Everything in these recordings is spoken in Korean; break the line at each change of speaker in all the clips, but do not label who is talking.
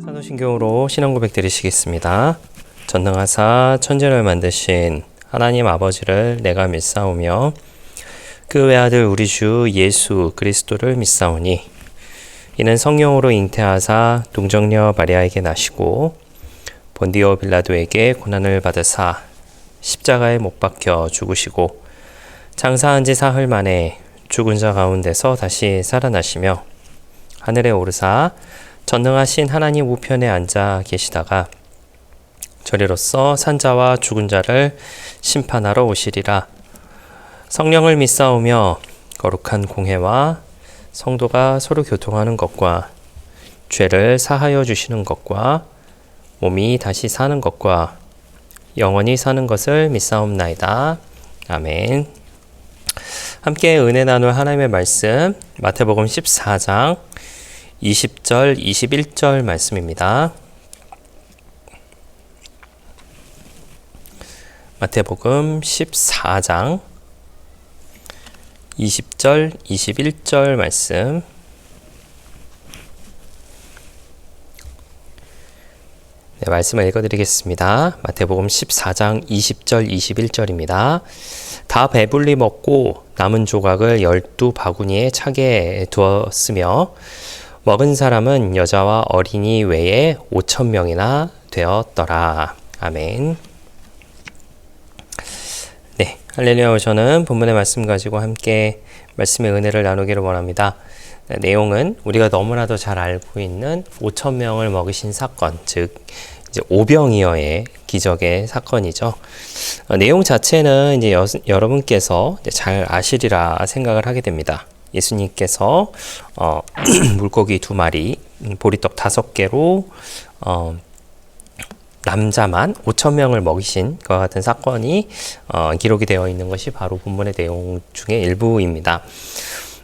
사도신경으로 신앙고백 드리시겠습니다. 전능하사 천지를 만드신 하나님 아버지를 내가 믿사오며 그 외아들 우리 주 예수 그리스도를 믿사오니 이는 성령으로 잉태하사 동정녀 마리아에게 나시고 본디오 빌라도에게 고난을 받으사 십자가에 못 박혀 죽으시고 장사한 지 사흘 만에 죽은 자 가운데서 다시 살아나시며 하늘에 오르사 전능하신 하나님 우편에 앉아 계시다가 저리로서 산자와 죽은 자를 심판하러 오시리라. 성령을 믿사오며 거룩한 공회와 성도가 서로 교통하는 것과 죄를 사하여 주시는 것과 몸이 다시 사는 것과 영원히 사는 것을 믿사옵나이다. 아멘. 함께 은혜 나눌 하나님의 말씀 마태복음 14장 20절, 21절 말씀입니다. 마태복음 14장 20절, 21절 말씀. 네, 말씀을 읽어드리겠습니다. 마태복음 14장 20절, 21절입니다. 다 배불리 먹고 남은 조각을 12바구니에 차게 두었으며 먹은 사람은 여자와 어린이 외에 5,000명이나 되었더라. 아멘. 네, 할렐루야. 저는 본문의 말씀 가지고 함께 말씀의 은혜를 나누기를 원합니다. 네, 내용은 우리가 너무나도 잘 알고 있는 5,000명을 먹이신 사건, 즉 이제 오병이어의 기적의 사건이죠. 내용 자체는 이제 여러분께서 이제 잘 아시리라 생각을 하게 됩니다. 예수님께서 물고기 2마리, 보리떡 5개로 남자만 5,000명을 먹이신 것 같은 사건이 기록이 되어 있는 것이 바로 본문의 내용 중에 일부입니다.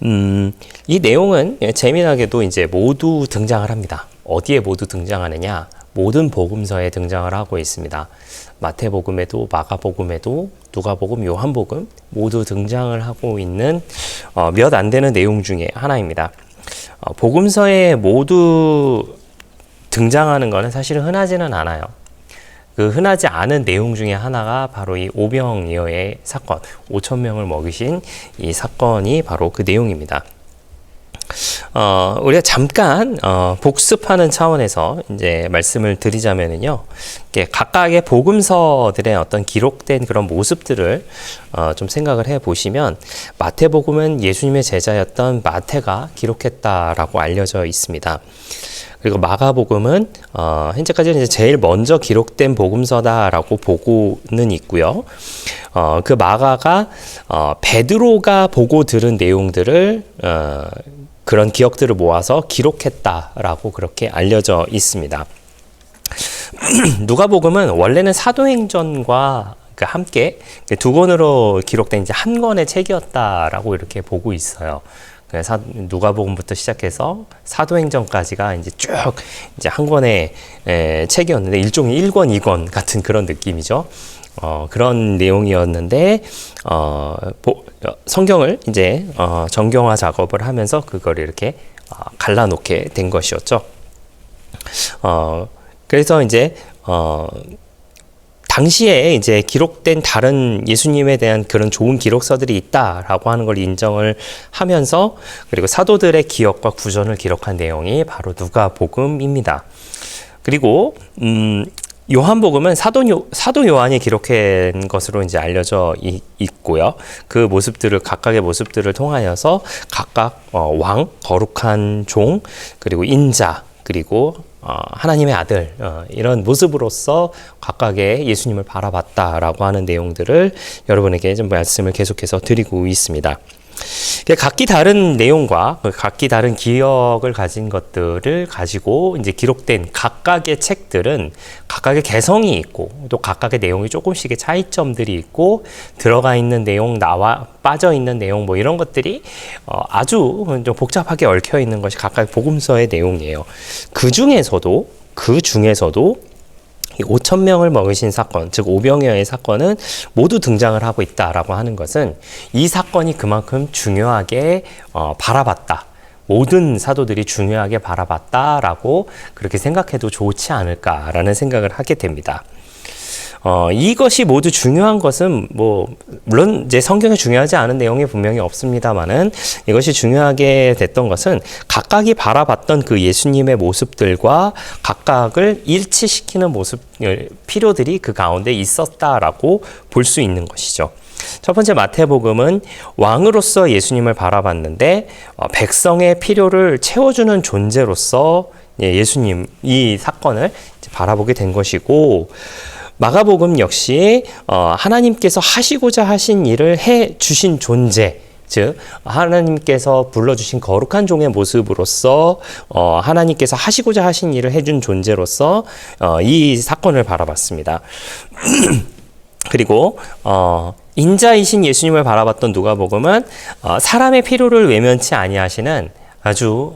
이 내용은 재미나게도 이제 모두 등장을 합니다. 어디에 모두 등장하느냐? 모든 복음서에 등장을 하고 있습니다. 마태복음에도 마가복음에도 누가복음, 요한복음 모두 등장을 하고 있는 몇 안 되는 내용 중에 하나입니다. 복음서에 모두 등장하는 것은 사실은 흔하지는 않아요. 그 흔하지 않은 내용 중에 하나가 바로 이 오병이어의 사건, 5,000명을 먹이신 이 사건이 바로 그 내용입니다. 우리가 잠깐 복습하는 차원에서 이제 말씀을 드리자면은요, 각각의 복음서들의 어떤 기록된 그런 모습들을 좀 생각을 해 보시면, 마태복음은 예수님의 제자였던 마태가 기록했다라고 알려져 있습니다. 그리고 마가복음은 현재까지는 이제 제일 먼저 기록된 복음서다라고 보고는 있고요. 그 마가가 베드로가 보고 들은 내용들을 그런 기억들을 모아서 기록했다라고 그렇게 알려져 있습니다. 누가복음은 원래는 사도행전과 함께 두 권으로 기록된 이제 한 권의 책이었다라고 이렇게 보고 있어요. 그래서 누가복음부터 시작해서 사도행전까지가 이제 쭉 이제 한 권의 책이었는데 일종의 1권, 2권 같은 그런 느낌이죠. 그런 내용이었는데 성경을 이제 정경화 작업을 하면서 그걸 이렇게 갈라놓게 된 것이었죠. 그래서 이제 당시에 이제 기록된 다른 예수님에 대한 그런 좋은 기록서들이 있다라고 하는 걸 인정을 하면서, 그리고 사도들의 기억과 구전을 기록한 내용이 바로 누가복음입니다. 그리고 요한복음은 사도 요한이 기록한 것으로 이제 알려져 있고요. 그 모습들을, 각각의 모습들을 통하여서 각각 왕, 거룩한 종, 그리고 인자, 그리고 하나님의 아들, 이런 모습으로서 각각의 예수님을 바라봤다라고 하는 내용들을 여러분에게 좀 말씀을 계속해서 드리고 있습니다. 각기 다른 내용과 각기 다른 기억을 가진 것들을 가지고 이제 기록된 각각의 책들은 각각의 개성이 있고, 또 각각의 내용이 조금씩의 차이점들이 있고, 들어가 있는 내용, 나와 빠져 있는 내용, 뭐 이런 것들이 아주 좀 복잡하게 얽혀 있는 것이 각각 복음서의 내용이에요. 그 중에서도 이 5천 명을 먹이신 사건, 즉 오병이어의 사건은 모두 등장을 하고 있다라고 하는 것은 이 사건이 그만큼 중요하게 바라봤다. 모든 사도들이 중요하게 바라봤다라고 그렇게 생각해도 좋지 않을까라는 생각을 하게 됩니다. 이것이 모두 중요한 것은 물론 이제 성경에 중요하지 않은 내용이 분명히 없습니다만은 이것이 중요하게 됐던 것은 각각이 바라봤던 그 예수님의 모습들과 각각을 일치시키는 필요들이 그 가운데 있었다라고 볼 수 있는 것이죠. 첫 번째 마태복음은 왕으로서 예수님을 바라봤는데 백성의 필요를 채워주는 존재로서 예수님 이 사건을 바라보게 된 것이고, 마가복음 역시 하나님께서 하시고자 하신 일을 해 주신 존재, 즉 하나님께서 불러주신 거룩한 종의 모습으로서 하나님께서 하시고자 하신 일을 해준 존재로서 이 사건을 바라봤습니다. 그리고 인자이신 예수님을 바라봤던 누가복음은 사람의 필요를 외면치 아니하시는 아주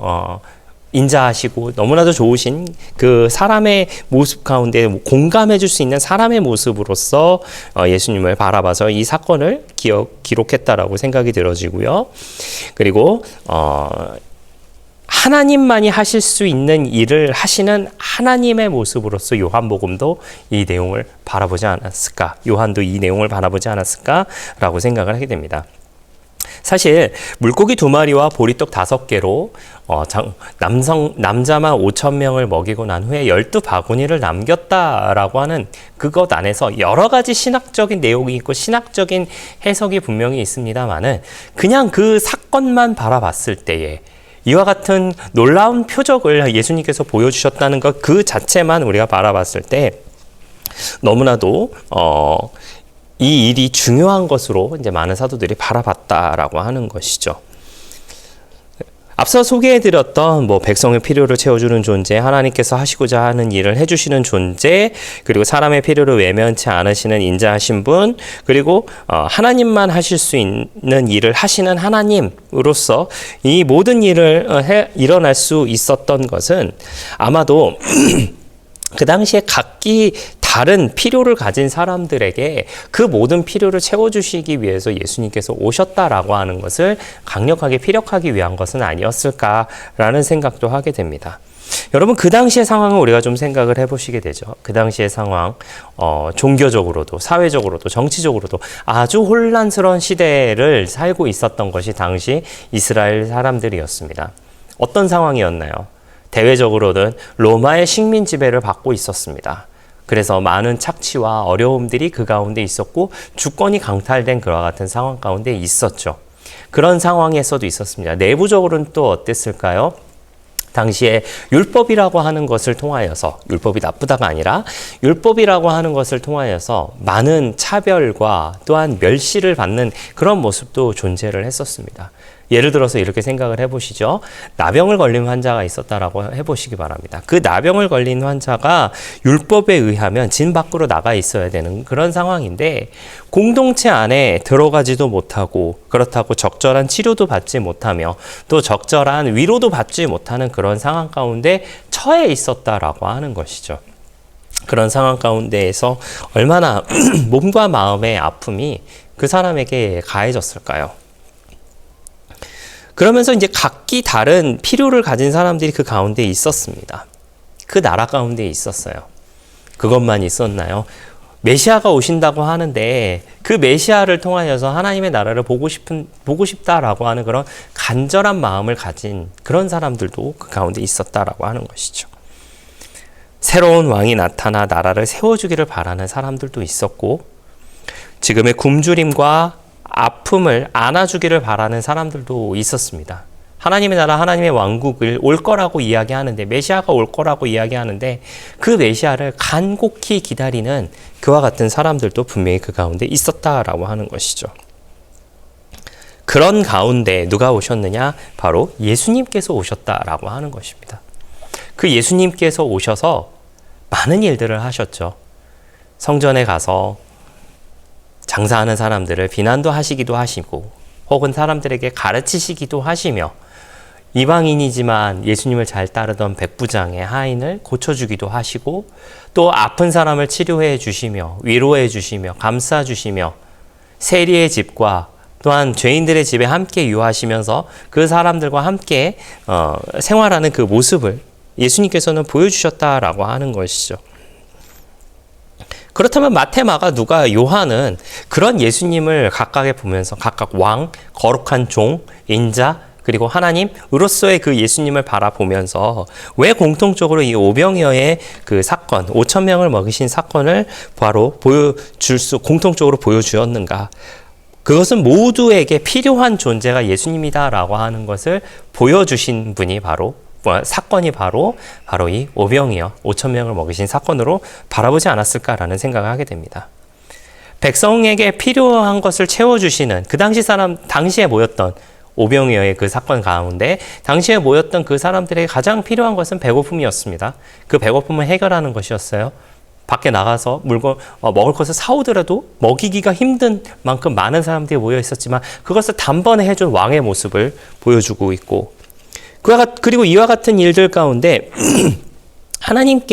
인자하시고 너무나도 좋으신 그 사람의 모습 가운데 공감해 줄 수 있는 사람의 모습으로서 예수님을 바라봐서 이 사건을 기록했다라고 생각이 들어지고요. 그리고 하나님만이 하실 수 있는 일을 하시는 하나님의 모습으로서 요한복음도 이 내용을 바라보지 않았을까, 요한도 이 내용을 바라보지 않았을까라고 생각을 하게 됩니다. 사실 물고기 2마리와 보리떡 5개로 남자만 5천 명을 먹이고 난 후에 12바구니를 남겼다라고 하는 그것 안에서 여러 가지 신학적인 내용이 있고 신학적인 해석이 분명히 있습니다만은 그냥 그 사건만 바라봤을 때에 이와 같은 놀라운 표적을 예수님께서 보여주셨다는 것 그 자체만 우리가 바라봤을 때 너무나도 이 일이 중요한 것으로 이제 많은 사도들이 바라봤다라고 하는 것이죠. 앞서 소개해드렸던 백성의 필요를 채워주는 존재, 하나님께서 하시고자 하는 일을 해주시는 존재, 그리고 사람의 필요를 외면치 않으시는 인자하신 분, 그리고 하나님만 하실 수 있는 일을 하시는 하나님으로서 이 모든 일을 일어날 수 있었던 것은 아마도 그 당시에 각기 다른 필요를 가진 사람들에게 그 모든 필요를 채워주시기 위해서 예수님께서 오셨다라고 하는 것을 강력하게 피력하기 위한 것은 아니었을까라는 생각도 하게 됩니다. 여러분, 그 당시의 상황을 우리가 좀 생각을 해보시게 되죠. 그 당시의 상황, 종교적으로도 사회적으로도 정치적으로도 아주 혼란스러운 시대를 살고 있었던 것이 당시 이스라엘 사람들이었습니다. 어떤 상황이었나요? 대외적으로는 로마의 식민 지배를 받고 있었습니다. 그래서 많은 착취와 어려움들이 그 가운데 있었고 주권이 강탈된 그와 같은 상황 가운데 있었죠. 그런 상황에서도 있었습니다. 내부적으로는 또 어땠을까요? 당시에 율법이라고 하는 것을 통하여서, 율법이 나쁘다가 아니라 율법이라고 하는 것을 통하여서 많은 차별과 또한 멸시를 받는 그런 모습도 존재를 했었습니다. 예를 들어서 이렇게 생각을 해보시죠. 나병을 걸린 환자가 있었다라고 해보시기 바랍니다. 그 나병을 걸린 환자가 율법에 의하면 진 밖으로 나가 있어야 되는 그런 상황인데 공동체 안에 들어가지도 못하고, 그렇다고 적절한 치료도 받지 못하며 또 적절한 위로도 받지 못하는 그런 상황 가운데 처해 있었다라고 하는 것이죠. 그런 상황 가운데에서 얼마나 몸과 마음의 아픔이 그 사람에게 가해졌을까요? 그러면서 이제 각기 다른 필요를 가진 사람들이 그 가운데 있었습니다. 그 나라 가운데 있었어요. 그것만 있었나요? 메시아가 오신다고 하는데 그 메시아를 통하여서 하나님의 나라를 보고 싶다라고 하는 그런 간절한 마음을 가진 그런 사람들도 그 가운데 있었다라고 하는 것이죠. 새로운 왕이 나타나 나라를 세워주기를 바라는 사람들도 있었고, 지금의 굶주림과 아픔을 안아주기를 바라는 사람들도 있었습니다. 하나님의 나라, 하나님의 왕국을 올 거라고 이야기하는데, 메시아가 올 거라고 이야기하는데 그 메시아를 간곡히 기다리는 그와 같은 사람들도 분명히 그 가운데 있었다라고 하는 것이죠. 그런 가운데 누가 오셨느냐? 바로 예수님께서 오셨다라고 하는 것입니다. 그 예수님께서 오셔서 많은 일들을 하셨죠. 성전에 가서 장사하는 사람들을 비난도 하시기도 하시고, 혹은 사람들에게 가르치시기도 하시며, 이방인이지만 예수님을 잘 따르던 백부장의 하인을 고쳐주기도 하시고 또 아픈 사람을 치료해 주시며 위로해 주시며 감싸 주시며 세리의 집과 또한 죄인들의 집에 함께 유하시면서 그 사람들과 함께 생활하는 그 모습을 예수님께서는 보여주셨다라고 하는 것이죠. 그렇다면 마태, 마가, 누가, 요한은 그런 예수님을 각각에 보면서 각각 왕, 거룩한 종, 인자, 그리고 하나님으로서의 그 예수님을 바라보면서 왜 공통적으로 이 오병이어의 그 사건, 5천 명을 먹이신 사건을 바로 공통적으로 보여주었는가? 그것은 모두에게 필요한 존재가 예수님이다라고 하는 것을 보여주신 분이 사건이 바로 이 오병이어 5천 명을 먹이신 사건으로 바라보지 않았을까라는 생각을 하게 됩니다. 백성에게 필요한 것을 채워주시는 그 당시에 모였던 오병이어의 그 사건 가운데 당시에 모였던 그 사람들에게 가장 필요한 것은 배고픔이었습니다. 그 배고픔을 해결하는 것이었어요. 밖에 나가서 먹을 것을 사오더라도 먹이기가 힘든 만큼 많은 사람들이 모여 있었지만 그것을 단번에 해준 왕의 모습을 보여주고 있고 그리고 이와 같은 일들 가운데 하나님만이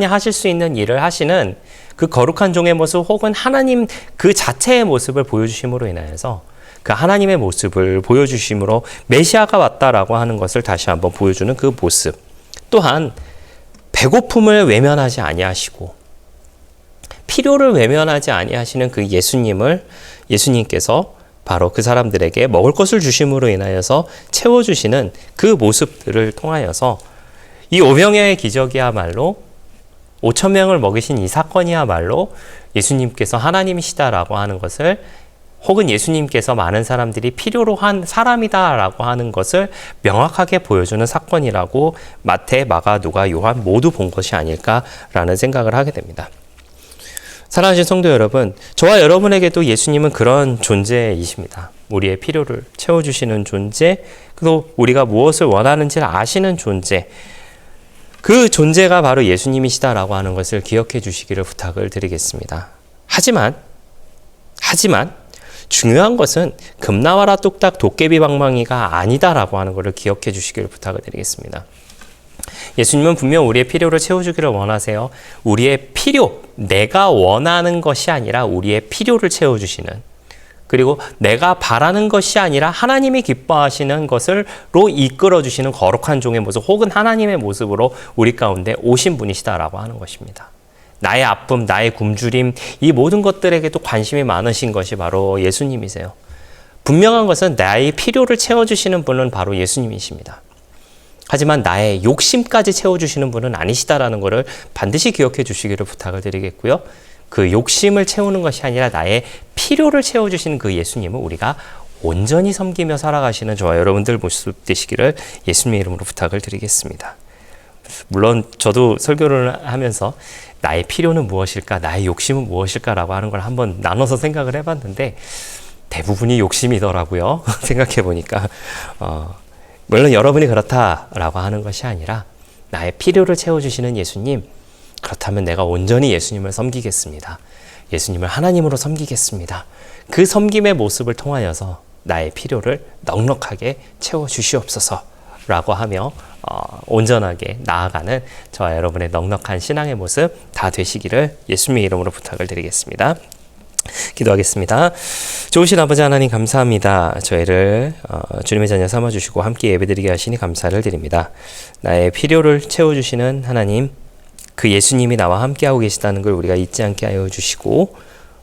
하실 수 있는 일을 하시는 그 거룩한 종의 모습 혹은 하나님 그 자체의 모습을 보여주심으로 인하여서 그 하나님의 모습을 보여주심으로 메시아가 왔다라고 하는 것을 다시 한번 보여주는 그 모습. 또한 배고픔을 외면하지 아니하시고 필요를 외면하지 아니하시는 그 예수님께서 바로 그 사람들에게 먹을 것을 주심으로 인하여서 채워주시는 그 모습들을 통하여서 이 오병이어의 기적이야말로 5천 명을 먹이신 이 사건이야말로 예수님께서 하나님이시다라고 하는 것을 혹은 예수님께서 많은 사람들이 필요로 한 사람이다라고 하는 것을 명확하게 보여주는 사건이라고 마태, 마가, 누가, 요한 모두 본 것이 아닐까라는 생각을 하게 됩니다. 사랑하신 성도 여러분, 저와 여러분에게도 예수님은 그런 존재이십니다. 우리의 필요를 채워주시는 존재, 또 우리가 무엇을 원하는지를 아시는 존재, 그 존재가 바로 예수님이시다라고 하는 것을 기억해 주시기를 부탁을 드리겠습니다. 하지만 중요한 것은 금나와라 뚝딱 도깨비 방망이가 아니다라고 하는 것을 기억해 주시기를 부탁을 드리겠습니다. 예수님은 분명 우리의 필요를 채워주기를 원하세요. 우리의 필요, 내가 원하는 것이 아니라 우리의 필요를 채워주시는, 그리고 내가 바라는 것이 아니라 하나님이 기뻐하시는 것으로 이끌어주시는 거룩한 종의 모습 혹은 하나님의 모습으로 우리 가운데 오신 분이시다라고 하는 것입니다. 나의 아픔, 나의 굶주림, 이 모든 것들에게도 관심이 많으신 것이 바로 예수님이세요. 분명한 것은 나의 필요를 채워주시는 분은 바로 예수님이십니다. 하지만 나의 욕심까지 채워주시는 분은 아니시다라는 것을 반드시 기억해 주시기를 부탁을 드리겠고요. 그 욕심을 채우는 것이 아니라 나의 필요를 채워주시는 그 예수님을 우리가 온전히 섬기며 살아가시는 저와 여러분들 모습 되시기를 예수님의 이름으로 부탁을 드리겠습니다. 물론 저도 설교를 하면서 나의 필요는 무엇일까, 나의 욕심은 무엇일까라고 하는 걸 한번 나눠서 생각을 해봤는데 대부분이 욕심이더라고요. 생각해 보니까 물론 여러분이 그렇다라고 하는 것이 아니라 나의 필요를 채워주시는 예수님, 그렇다면 내가 온전히 예수님을 섬기겠습니다. 예수님을 하나님으로 섬기겠습니다. 그 섬김의 모습을 통하여서 나의 필요를 넉넉하게 채워주시옵소서라고 하며 온전하게 나아가는 저와 여러분의 넉넉한 신앙의 모습 다 되시기를 예수님의 이름으로 부탁을 드리겠습니다. 기도하겠습니다. 좋으신 아버지 하나님 감사합니다. 저희를 주님의 자녀 삼아주시고 함께 예배드리게 하시니 감사를 드립니다. 나의 필요를 채워주시는 하나님, 그 예수님이 나와 함께하고 계시다는 걸 우리가 잊지 않게 하여 주시고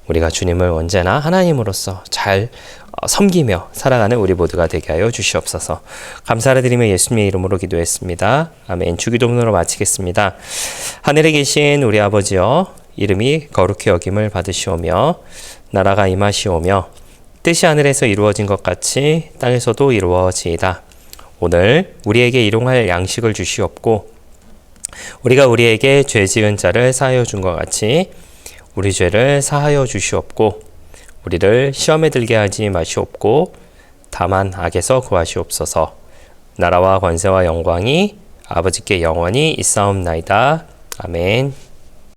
우리가 주님을 언제나 하나님으로서 잘 섬기며 살아가는 우리 모두가 되게 하여 주시옵소서. 감사를 드리며 예수님의 이름으로 기도했습니다. 아멘. 주기도문으로 마치겠습니다. 하늘에 계신 우리 아버지여, 이름이 거룩히 여김을 받으시오며 나라가 임하시오며 뜻이 하늘에서 이루어진 것 같이 땅에서도 이루어지이다. 오늘 우리에게 일용할 양식을 주시옵고 우리가 우리에게 죄 지은 자를 사하여 준 것 같이 우리 죄를 사하여 주시옵고 우리를 시험에 들게 하지 마시옵고 다만 악에서 구하시옵소서. 나라와 권세와 영광이 아버지께 영원히 있사옵나이다. 아멘.